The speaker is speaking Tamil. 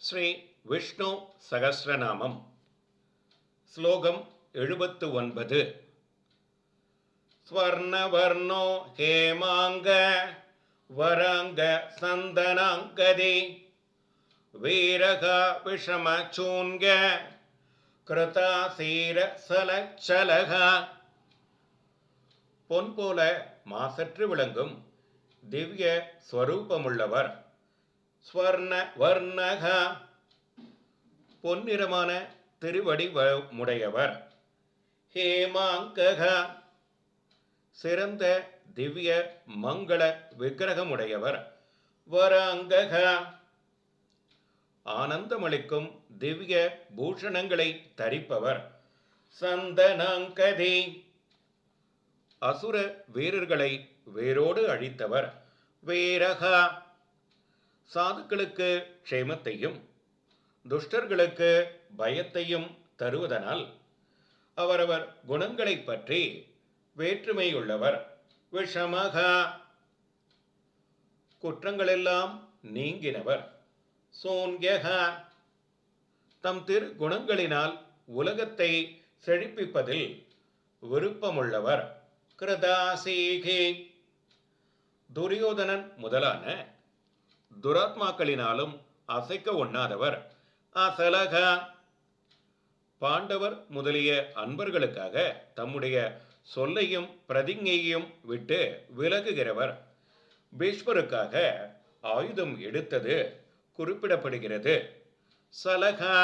ஸ்ரீ விஷ்ணு சகஸ்ரநாமம் ஸ்லோகம் 79. ஸ்வர்ணவர்ணோ ஹேமாங்க வராங்க சந்தனாங்கதி வீரக விஷமச்சூன்க கிருதாசீர சலச்சலக. பொன் போல மாசற்று விளங்கும் திவ்ய ஸ்வரூபமுள்ளவர். ஸ்வர்ண வர்ணக பொன்னிறமான திருவடிவமுடையவர். ஹேமாங்கக சிறந்த திவ்ய மங்கள விக்கிரகமுடையவர். வராங்கக ஆனந்தமளிக்கும் திவ்ய பூஷணங்களை தரிப்பவர். சந்தனாங்கதி அசுர வீரர்களை வேரோடு அழித்தவர். வீரகா சாதுக்களுக்கு க்ஷேமத்தையும் துஷ்டர்களுக்கு பயத்தையும் தருவதனால் அவரவர் குணங்களை பற்றி வேற்றுமையுள்ளவர். விஷமகா குற்றங்களெல்லாம் நீங்கினவர். சோன்யகா தம் திரு குணங்களினால் உலகத்தை செழிப்பிப்பதில் விருப்பமுள்ளவர். கிருதாசீகி துரியோதனன் முதலான துராத்மாக்களினாலும் அசைக்க ஒண்ணாதவர். அசலகா பாண்டவர் முதலிய அன்பர்களுக்காக தம்முடைய சொல்லையும் பிரதிஞ்ஞையையும் விட்டு விலகுகிறவர். பீஷ்மருக்காக ஆயுதம் எடுத்தது குறிப்பிடப்படுகிறது. சலகா